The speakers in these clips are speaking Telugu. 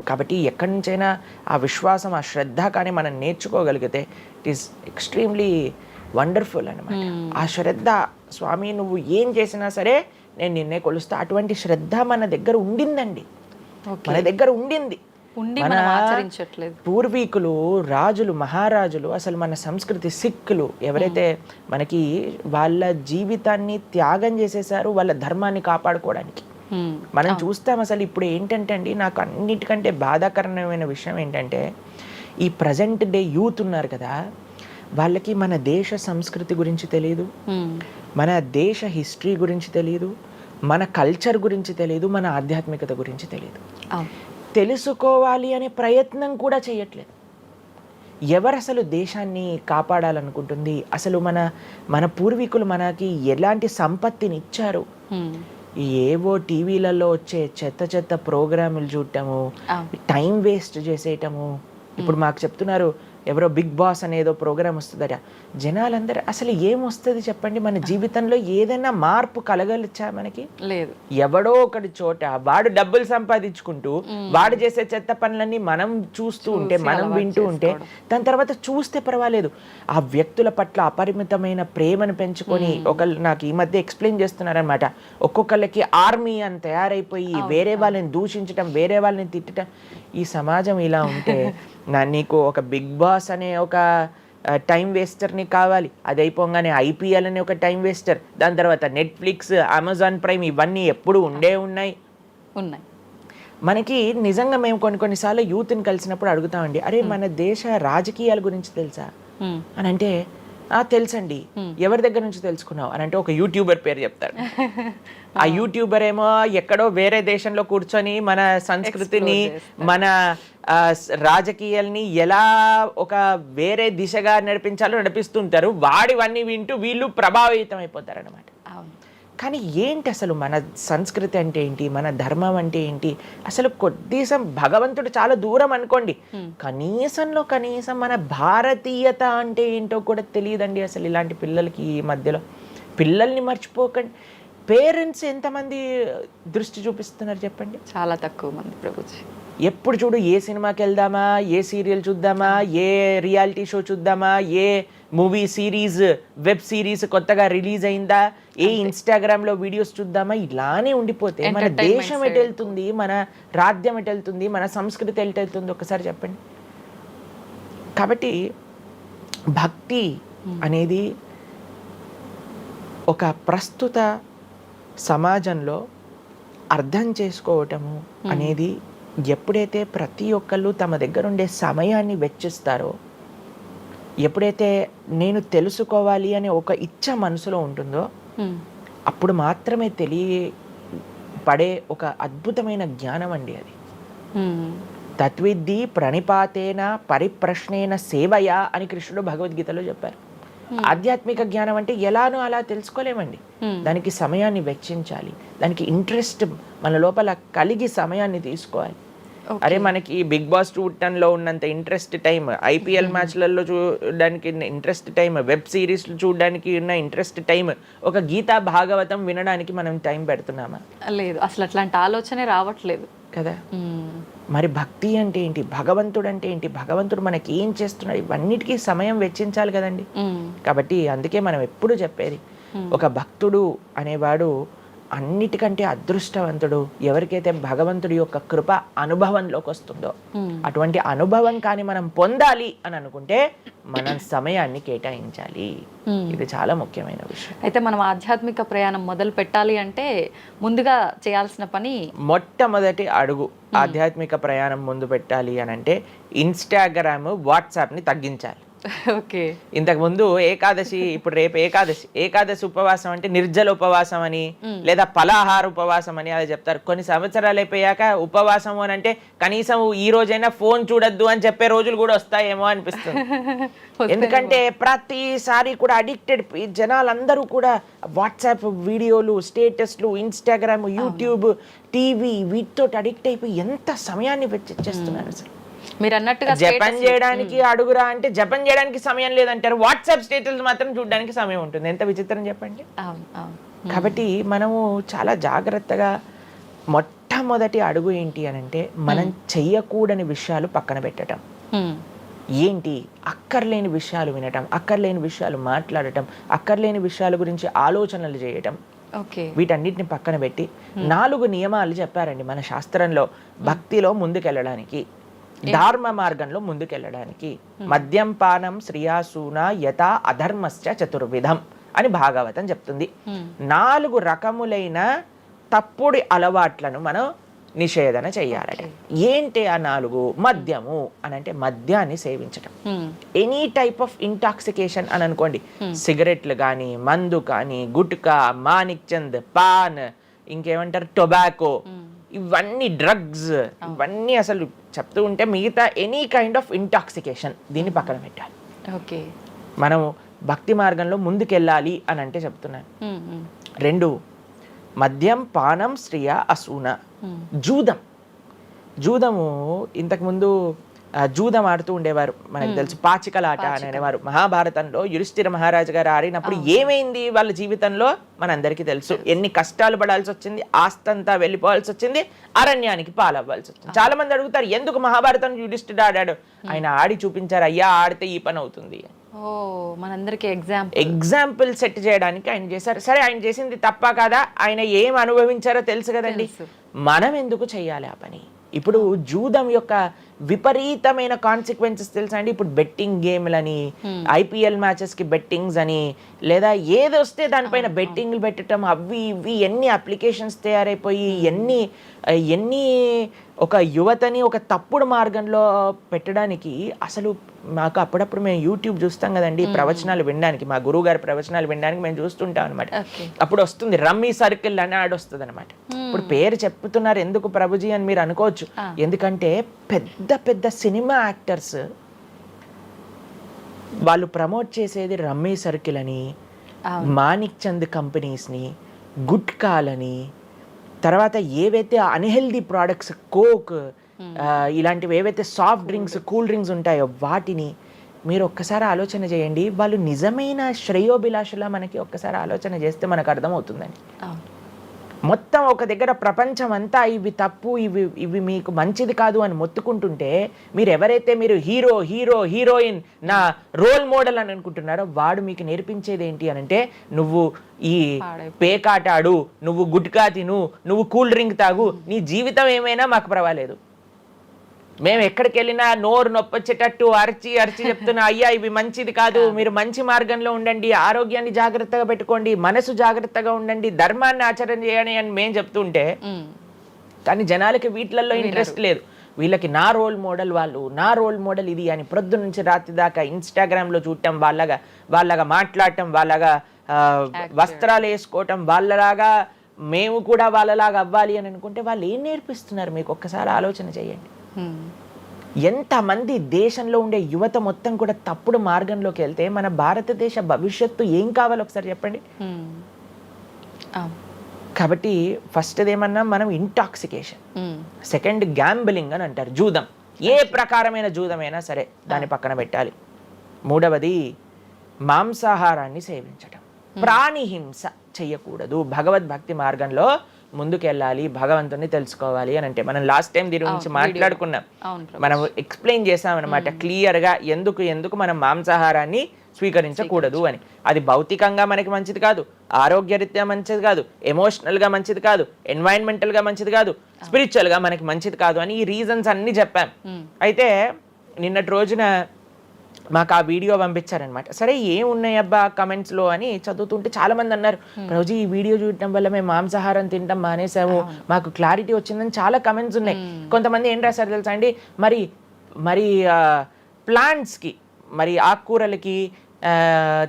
కాబట్టి ఎక్కడి నుంచైనా ఆ విశ్వాసం, ఆ శ్రద్ధ కానీ మనం నేర్చుకోగలిగితే ఇట్ ఈస్ ఎక్స్ట్రీమ్లీ వండర్ఫుల్ అనమాట. ఆ శ్రద్ధ, స్వామి నువ్వు ఏం చేసినా సరే నేను నిన్నే కొలుస్తా, అటువంటి శ్రద్ధ మన దగ్గర ఉండిందండి. మన దగ్గర ఉండింది. మన పూర్వీకులు, రాజులు, మహారాజులు, అసలు మన సంస్కృతి, సిక్కులు ఎవరైతే మనకి వాళ్ళ జీవితాన్ని త్యాగం చేసేసారు వాళ్ళ ధర్మాన్ని కాపాడుకోవడానికి. మనం చూస్తాం. అసలు ఇప్పుడు ఏంటంటే అండి, నాకు అన్నిటికంటే బాధాకరమైన విషయం ఏంటంటే ఈ ప్రజెంట్ డే యూత్ ఉన్నారు కదా, వాళ్ళకి మన దేశ సంస్కృతి గురించి తెలియదు, మన దేశ హిస్టరీ గురించి తెలియదు, మన కల్చర్ గురించి తెలియదు, మన ఆధ్యాత్మికత గురించి తెలియదు. తెలుసుకోవాలి అనే ప్రయత్నం కూడా చేయట్లేదు. ఎవరు అసలు దేశాన్ని కాపాడాలనుకుంటుంది? అసలు మన పూర్వీకులు మనకి ఎలాంటి సంపత్తిని ఇచ్చారు? ఏవో టీవీలలో వచ్చే చెత్త చెత్త ప్రోగ్రాములు చూడటము, టైం వేస్ట్ చేసేయటము. ఇప్పుడు మాకు చెప్తున్నారు ఎవరో బిగ్ బాస్ అనేదో ప్రోగ్రామ్ వస్తుందట. జనాలందరూ అసలు ఏమొస్తుంది చెప్పండి? మన జీవితంలో ఏదైనా మార్పు కలగలిచ్చా? మనకి లేదు. ఎవడో ఒకటి చోట వాడు డబ్బులు సంపాదించుకుంటూ వాడు చేసే చెత్త పనులన్నీ మనం చూస్తూ ఉంటే, మనం వింటూ ఉంటే, దాని తర్వాత చూస్తే పర్వాలేదు, ఆ వ్యక్తుల పట్ల అపరిమితమైన ప్రేమను పెంచుకొని, ఒకళ్ళు నాకు ఈ మధ్య ఎక్స్ప్లెయిన్ చేస్తున్నారనమాట, ఒక్కొక్కళ్ళకి ఆర్మీ అని తయారైపోయి వేరే వాళ్ళని దూషించటం, వేరే వాళ్ళని తిట్టడం. ఈ సమాజం ఇలా ఉంటే నీకు ఒక బిగ్ బాస్ అనే ఒక టైం వేస్టర్ని కావాలి, అది అయిపోగానే IPL అనే ఒక టైం వేస్టర్, దాని తర్వాత నెట్ఫ్లిక్స్, అమెజాన్ ప్రైమ్, ఇవన్నీ ఎప్పుడు ఉన్నాయి. మనకి నిజంగా మేము కొన్నిసార్లు యూత్ని కలిసినప్పుడు అడుగుతామండి, అరే మన దేశ రాజకీయాల గురించి తెలుసా అని అంటే, తెలుసండి. ఎవరి దగ్గర నుంచి తెలుసుకున్నావు అని అంటే ఒక యూట్యూబర్ పేరు చెప్తాడు. ఆ యూట్యూబర్ ఏమో ఎక్కడో వేరే దేశంలో కూర్చొని మన సంస్కృతిని, మన రాజకీయాల్ని ఎలా ఒక వేరే దిశగా నడిపించాలో నడిపిస్తుంటారు. వాడివన్నీ వింటూ వీళ్ళు ప్రభావితం అయిపోతారు అనమాట. కానీ ఏంటి అసలు మన సంస్కృతి అంటే ఏంటి, మన ధర్మం అంటే ఏంటి? అసలు కొద్దిసం భగవంతుడు చాలా దూరం అనుకోండి, కనీసంలో కనీసం మన భారతీయత అంటే ఏంటో కూడా తెలియదండి అసలు ఇలాంటి పిల్లలకి. ఈ మధ్యలో పిల్లల్ని మర్చిపోకండి. పేరెంట్స్ ఎంతమంది దృష్టి చూపిస్తున్నారు చెప్పండి? చాలా తక్కువ మంది ప్రభుజీ. ఎప్పుడు చూడు ఏ సినిమాకి వెళ్దామా, ఏ సీరియల్ చూద్దామా, ఏ రియాలిటీ షో చూద్దామా, ఏ మూవీ సిరీస్, వెబ్ సిరీస్ కొత్తగా రిలీజ్ అయిందా, ఏ ఇన్స్టాగ్రామ్లో వీడియోస్ చూద్దామా, ఇలానే ఉండిపోతే మన దేశం ఎటు వెళ్తుంది, మన రాజ్యం ఎటు వెళ్తుంది, మన సంస్కృతి ఎటు వెళ్తుంది ఒకసారి చెప్పండి. కాబట్టి భక్తి అనేది ఒక ప్రస్తుత సమాజంలో అర్థం చేసుకోవటము అనేది, ఎప్పుడైతే ప్రతి ఒక్కళ్ళు తమ దగ్గర ఉండే సమయాన్ని వెచ్చిస్తారో, ఎప్పుడైతే నేను తెలుసుకోవాలి అనే ఒక ఇచ్చ మనసులో ఉంటుందో, అప్పుడు మాత్రమే తెలియపడే ఒక అద్భుతమైన జ్ఞానం అండి అది. తత్విద్ధి ప్రణిపాతేన పరిప్రశ్నేన సేవయా అని కృష్ణుడు భగవద్గీతలో చెప్పారు. ఆధ్యాత్మిక జ్ఞానం అంటే ఎలానో అలా తెలుసుకోలేమండి, దానికి సమయాన్ని వెచ్చించాలి, దానికి ఇంట్రెస్ట్ మన లోపల కలిగి సమయాన్ని తీసుకోవాలి. అరే మనకి బిగ్ బాస్ చూడటంలో ఉన్నంత ఇంట్రెస్ట్ టైం, IPL మ్యాచ్లలో చూడడానికి ఇంట్రెస్ట్ టైం, వెబ్ సిరీస్లు చూడడానికి ఉన్న ఇంట్రెస్ట్ టైం, ఒక గీతా భాగవతం వినడానికి మనం టైం పెడుతున్నామా? లేదు, అసలు అట్లాంటి ఆలోచనే రావట్లేదు కదా. మరి భక్తి అంటే ఏంటి, భగవంతుడు అంటే ఏంటి, భగవంతుడు మనకి ఏం చేస్తున్నాడు, ఇవన్నిటికీ సమయం వెచ్చించాలి కదండి. కాబట్టి అందుకే మనం ఎప్పుడు చెప్పేది, ఒక భక్తుడు అనేవాడు అన్నిటికంటే అదృష్టవంతుడు. ఎవరికైతే భగవంతుడి యొక్క కృప అనుభవంలోకి వస్తుందో, అటువంటి అనుభవం కానీ మనం పొందాలి అని అనుకుంటే మనం సమయాన్ని కేటాయించాలి. ఇది చాలా ముఖ్యమైన విషయం. అయితే మనం ఆధ్యాత్మిక ప్రయాణం మొదలు పెట్టాలి అంటే ముందుగా చేయాల్సిన పని, మొట్టమొదటి అడుగు ఆధ్యాత్మిక ప్రయాణం ముందు పెట్టాలి అని అంటే ఇన్స్టాగ్రామ్, వాట్సాప్ని తగ్గించాలి. ఓకే. ఇంతకు ముందు ఏకాదశి, ఇప్పుడు రేపు ఏకాదశి ఉపవాసం అంటే నిర్జల ఉపవాసం అని, లేదా పలాహార ఉపవాసం అని అది చెప్తారు. కొన్ని సంవత్సరాలు అయిపోయాక ఉపవాసం అని అంటే కనీసం ఈ రోజైనా ఫోన్ చూడొద్దు అని చెప్పే రోజులు కూడా వస్తాయేమో అనిపిస్తుంది. ఎందుకంటే ప్రతిసారి కూడా అడిక్టెడ్ జనాలందరూ కూడా వాట్సాప్ వీడియోలు, స్టేటస్లు, ఇన్స్టాగ్రామ్, యూట్యూబ్, టీవీ, వీటితో అడిక్ట్ అయిపోయి ఎంత సమయాన్ని వెచ్చిస్తున్నారు. అసలు మీరు అన్నట్టుగా జపం చేయడానికి అడుగురా అంటే జపం చేయడానికి సమయం లేదంటారు, వాట్సాప్ స్టేటస్ మాత్రం చూడడానికి సమయం ఉంటుంది. ఎంత విచిత్రం చెప్పండి. కాబట్టి మనము చాలా జాగ్రత్తగా మొట్టమొదటి అడుగు ఏంటి అని అంటే మనం చెయ్యకూడని విషయాలు పక్కన పెట్టడం. ఏంటి? అక్కర్లేని విషయాలు వినటం, అక్కర్లేని విషయాలు మాట్లాడటం, అక్కర్లేని విషయాల గురించి ఆలోచనలు చేయటం. వీటన్నిటిని పక్కన పెట్టి 4 నియమాలు చెప్పారండి మన శాస్త్రంలో భక్తిలో ముందుకెళ్ళడానికి, ధర్మ మార్గంలో ముందుకెళ్ళడానికి. మద్యం పానం శ్రియాసూన యథా అధర్మశ్చ చతుర్విధం అని భాగవతం చెప్తుంది. 4 రకములైన తప్పుడు అలవాట్లను మనం నిషేధన చెయ్యాలట. ఏంటి ఆ 4? మద్యము అని అంటే మద్యాన్ని సేవించటం, ఎనీ టైప్ ఆఫ్ ఇంటాక్సికేషన్ అని అనుకోండి. సిగరెట్లు కానీ, మందు కానీ, గుట్కా, మానిక్ చంద్, పాన్, ఇంకేమంటారు టొబాకో, ఇవన్నీ డ్రగ్స్, ఇవన్నీ అసలు చెప్తూ ఉంటే మిగతా ఎనీ కైండ్ ఆఫ్ ఇంటాక్సికేషన్ దీన్ని పక్కన పెట్టాలి. మనం భక్తి మార్గంలో ముందుకెళ్ళాలి అని అంటే చెప్తున్నాను. 2 మద్యం పానం శ్రియ అసూన. జూదము ఇంతకుముందు జూదం ఆడుతూ ఉండేవారు, మనకు తెలుసు పాచికలాట అని అనేవారు. మహాభారతంలో యుధిష్ఠిర మహారాజు గారు ఆడినప్పుడు ఏమైంది వాళ్ళ జీవితంలో మనందరికీ తెలుసు. ఎన్ని కష్టాలు పడాల్సి వచ్చింది, ఆస్తంతా వెళ్ళిపోవాల్సి వచ్చింది, అరణ్యానికి పాలవ్వాల్సి వచ్చింది. చాలా మంది అడుగుతారు ఎందుకు మహాభారతం యుధిష్ఠిరుడు ఆడాడు. ఆయన ఆడి చూపించారు, అయ్యా ఆడితే ఈ పని అవుతుంది. ఎగ్జాంపుల్ సెట్ చేయడానికి ఆయన చేశారు. సరే, ఆయన చేసింది తప్ప కదా, ఆయన ఏం అనుభవించారో తెలుసు కదండి. మనం ఎందుకు చెయ్యాలి ఆ పని? ఇప్పుడు జూదం యొక్క విపరీతమైన కాన్సిక్వెన్సెస్ తెలుసా అండి. ఇప్పుడు బెట్టింగ్ గేమ్లని, IPL మ్యాచెస్ కి బెట్టింగ్స్ అని, లేదా ఏదొస్తే దానిపైన బెట్టింగ్లు పెట్టడం, అవి ఇవి ఎన్ని అప్లికేషన్స్ తయారైపోయి ఎన్ని ఒక యువతని ఒక తప్పుడు మార్గంలో పెట్టడానికి. అసలు మాకు అప్పుడప్పుడు మేము యూట్యూబ్ చూస్తాం కదండి ప్రవచనాలు వినడానికి, మా గురువు గారి ప్రవచనాలు వినడానికి మేము చూస్తుంటాం అనమాట. అప్పుడు వస్తుంది రమ్మీ సర్కిల్ అని యాడ్ వస్తుంది అనమాట. ఇప్పుడు పేరు చెప్తున్నారు ఎందుకు ప్రభుజీ అని మీరు అనుకోవచ్చు. ఎందుకంటే పెద్ద పెద్ద సినిమా యాక్టర్స్ వాళ్ళు ప్రమోట్ చేసేది రమ్మీ సర్కిల్ అని, మానిక్ చంద్ కంపెనీస్ని, గుట్కాలని, తర్వాత ఏవైతే అన్హెల్దీ ప్రోడక్ట్స్ కోక్ ఇలాంటివి ఏవైతే సాఫ్ట్ డ్రింక్స్ కూల్ డ్రింక్స్ ఉంటాయో వాటిని మీరు ఒక్కసారి ఆలోచన చేయండి. వాళ్ళు నిజమైన శ్రేయోభిలాషలా మనకి ఒక్కసారి ఆలోచన చేస్తే మనకు అర్థమవుతుందని. మొత్తం ఒక దగ్గర ప్రపంచం అంతా ఇవి తప్పు, ఇవి మీకు మంచిది కాదు అని మొత్తుకుంటుంటే మీరు ఎవరైతే మీరు హీరోయిన్ నా రోల్ మోడల్ అని అనుకుంటున్నారో వాడు మీకు నేర్పించేది ఏంటి అని అంటే నువ్వు ఈ పేకాట ఆడు, నువ్వు గుట్కా తిను, నువ్వు కూల్ డ్రింక్ తాగు, నీ జీవితం ఏమైనా మాకు పర్వాలేదు. మేము ఎక్కడికి వెళ్ళినా నోరు నొప్పొచ్చేటట్టు అరిచి చెప్తున్నా, అయ్యా ఇవి మంచిది కాదు, మీరు మంచి మార్గంలో ఉండండి, ఆరోగ్యాన్ని జాగ్రత్తగా పెట్టుకోండి, మనసు జాగ్రత్తగా ఉండండి, ధర్మాన్ని ఆచరణ చేయండి అని మేము చెప్తుంటే, కానీ జనాలకి వీటిలలో ఇంట్రెస్ట్ లేదు. వీళ్ళకి నా రోల్ మోడల్ వాళ్ళు, నా రోల్ మోడల్ ఇది అని ప్రొద్దు నుంచి రాత్రి దాకా ఇన్స్టాగ్రామ్లో చూడటం, వాళ్ళగా మాట్లాడటం, వాళ్ళగా వస్త్రాలు వేసుకోవటం, వాళ్ళలాగా మేము కూడా వాళ్ళలాగా అవ్వాలి అని అనుకుంటే వాళ్ళు ఏం నేర్పిస్తున్నారు మీకు ఒక్కసారి ఆలోచన చేయండి. ఎంతమంది దేశంలో ఉండే యువత మొత్తం కూడా తప్పుడు మార్గంలోకి వెళ్తే మన భారతదేశ భవిష్యత్తు ఏం కావాలో ఒకసారి చెప్పండి. కాబట్టి ఫస్ట్ ఏమన్నా మనం ఇంటాక్సికేషన్, సెకండ్ గ్యాంబ్లింగ్ అని అంటారు, జూదం, ఏ ప్రకారమైన జూదమైనా సరే దాన్ని పక్కన పెట్టాలి. 3వది మాంసాహారాన్ని సేవించటం, ప్రాణిహింస చెయ్యకూడదు. భగవద్భక్తి మార్గంలో ముందుకెళ్ళాలి, భగవంతుని తెలుసుకోవాలి అని అంటే మనం లాస్ట్ టైం దీని గురించి మాట్లాడుకున్నాం, మనం ఎక్స్ప్లెయిన్ చేసాం అనమాట క్లియర్గా ఎందుకు మనం మాంసాహారాన్ని స్వీకరించకూడదు అని. అది భౌతికంగా మనకి మంచిది కాదు, ఆరోగ్యరీత్యా మంచిది కాదు, ఎమోషనల్గా మంచిది కాదు, ఎన్వైరన్మెంటల్గా మంచిది కాదు, స్పిరిచువల్గా మనకి మంచిది కాదు అని ఈ రీజన్స్ అన్ని చెప్పాం. అయితే నిన్నటి రోజున మాకు ఆ వీడియో పంపించారనమాట. సరే ఏమున్నాయి అబ్బా కమెంట్స్లో అని చదువుతుంటే చాలా మంది అన్నారు, రోజు ఈ వీడియో చూడటం వల్ల మేము మాంసాహారం తినటం మానేసాము, మాకు క్లారిటీ వచ్చిందని చాలా కమెంట్స్ ఉన్నాయి. కొంతమంది ఏం రాశారు తెలుసా అండి, మరి ప్లాంట్స్కి, మరి ఆకుకూరలకి,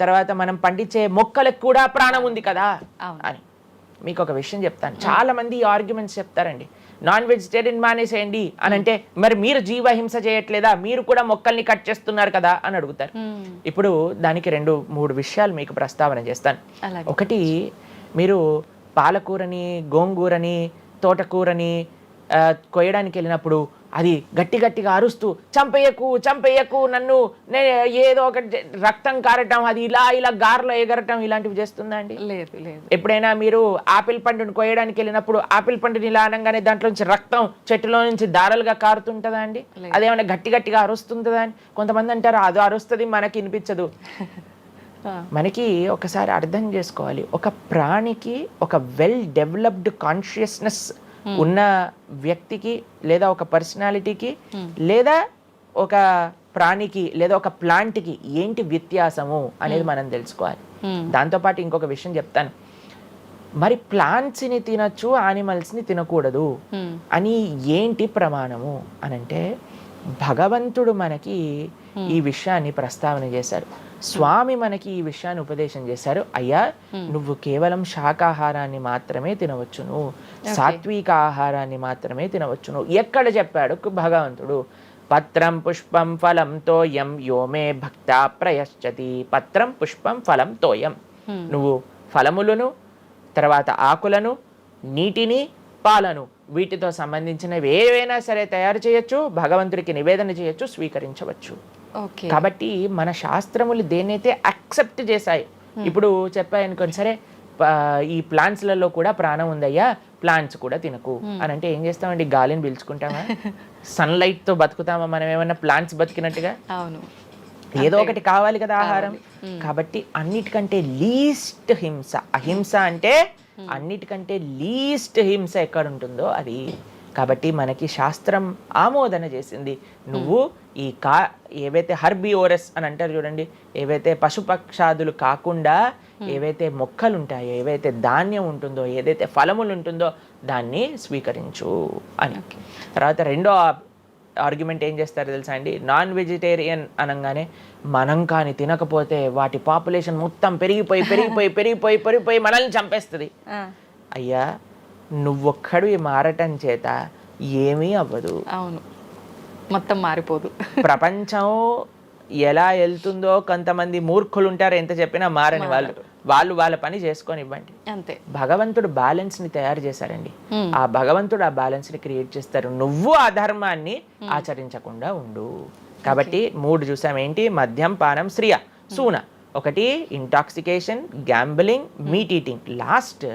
తర్వాత మనం పండించే మొక్కలకు కూడా ప్రాణం ఉంది కదా అని. మీకు ఒక విషయం చెప్తాను, చాలా మంది ఈ ఆర్గ్యుమెంట్స్ చెప్తారండి, నాన్ వెజిటేరియన్ మానేసేయండి అని అంటే మరి మీరు జీవహింస చేయట్లేదా, మీరు కూడా మొక్కల్ని కట్ చేస్తున్నారు కదా అని అడుగుతారు. ఇప్పుడు దానికి 2-3 విషయాలు మీకు ప్రస్తావన చేస్తాను. ఒకటి, మీరు పాలకూరని, గోంగూరని, తోటకూరని, కొయ్యడానికి వెళ్ళినప్పుడు అది గట్టిగా అరుస్తూ చంపేయకు నన్ను, ఏదో ఒకటి రక్తం కారటం, అది ఇలా గార్లో ఎగరటం ఇలాంటివి చేస్తుందా అండి? లేదు. ఎప్పుడైనా మీరు ఆపిల్ పండుని కొయ్యడానికి వెళ్ళినప్పుడు ఆపిల్ పండుని ఇలా అనగానే దాంట్లో నుంచి రక్తం చెట్టులో నుంచి దారాలుగా కారుతుంటుందా అండి? అదేమైనా గట్టిగా అరుస్తుందా అని కొంతమంది అంటారు, అది అరుస్తుంది మనకి వినిపించదు. మనకి ఒకసారి అర్థం చేసుకోవాలి, ఒక ప్రాణికి ఒక వెల్ డెవలప్డ్ కాన్షియస్నెస్ ఉన్న వ్యక్తికి లేదా ఒక పర్సనాలిటీకి లేదా ఒక ప్రాణికి లేదా ఒక ప్లాంట్కి ఏంటి వ్యత్యాసము అనేది మనం తెలుసుకోవాలి. దాంతోపాటు ఇంకొక విషయం చెప్తాను, మరి ప్లాంట్స్ని తినచ్చు యానిమల్స్ని తినకూడదు అని ఏంటి ప్రమాణము అనంటే భగవంతుడు మనకి ఈ విషయాన్ని ప్రస్తావన చేశారు. స్వామి మనకి ఈ విషయాన్ని ఉపదేశం చేశారు. అయ్యా, నువ్వు కేవలం శాకాహారాన్ని మాత్రమే తినవచ్చును, సాత్విక ఆహారాన్ని మాత్రమే తినవచ్చును. ఎక్కడ చెప్పాడు భగవంతుడు? పత్రం పుష్పం ఫలం తోయం యోమే భక్త ప్రయశ్చతి. పత్రం పుష్పం ఫలం తోయం. నువ్వు ఫలములను, తర్వాత ఆకులను, నీటిని, పాలను, వీటితో సంబంధించినవి ఏవైనా సరే తయారు చేయొచ్చు, భగవంతుడికి నివేదన చేయొచ్చు, స్వీకరించవచ్చు. కాబట్టి మన శాస్త్రములు దేన్నైతే యాక్సెప్ట్ చేశాయి, ఇప్పుడు చెప్పాయనుకోండి, సరే ఈ ప్లాంట్స్లలో కూడా ప్రాణం ఉందయ్యా, ప్లాంట్స్ కూడా తినకు అని అంటే ఏం చేస్తామండి? గాలిని పీల్చుకుంటామా? సన్లైట్ తో బతుకుతామా మనం ఏమన్నా ప్లాంట్స్ బతికినట్టుగా? అవును, ఏదో ఒకటి కావాలి కదా ఆహారం. కాబట్టి అన్నిటికంటే లీస్ట్ హింస, అహింస అంటే అన్నిటికంటే లీస్ట్ హింస ఎక్కడ ఉంటుందో అది. కాబట్టి మనకి శాస్త్రం ఆమోదన చేసింది, నువ్వు ఈ ఏవైతే హర్బివోరస్ అని అంటారు చూడండి, ఏవైతే పశుపక్షాదులు కాకుండా ఏవైతే మొక్కలు ఉంటాయో, ఏవైతే ధాన్యం ఉంటుందో, ఏదైతే ఫలములు ఉంటుందో దాన్ని స్వీకరించు అని. తర్వాత రెండో ఆర్గ్యుమెంట్ ఏం చేస్తారు తెలుసా అండి? నాన్ వెజిటేరియన్ అనగానే మనం కానీ తినకపోతే వాటి పాపులేషన్ మొత్తం పెరిగిపోయి మనల్ని చంపేస్తుంది. అయ్యా, నువ్వొక్కడు మారటం చేత ఏమీ అవ్వదు. అవును, మొత్తం మారిపోదు. ప్రపంచం ఎలా వెళ్తుందో కొంతమంది మూర్ఖులు ఉంటారు, ఎంత చెప్పినా మారని వాళ్ళు వాళ్ళ పని చేసుకొని ఇవ్వండి అంతే. భగవంతుడు బ్యాలెన్స్ ని తయారు చేశారండి. ఆ భగవంతుడు ఆ బ్యాలెన్స్ ని క్రియేట్ చేస్తారు. నువ్వు ఆ ధర్మాన్ని ఆచరించకుండా ఉండు. కాబట్టి 3 చూసాం ఏంటి? మద్యం పానం శ్రియ సూన. ఒకటి intoxication, gambling, meet eating. Last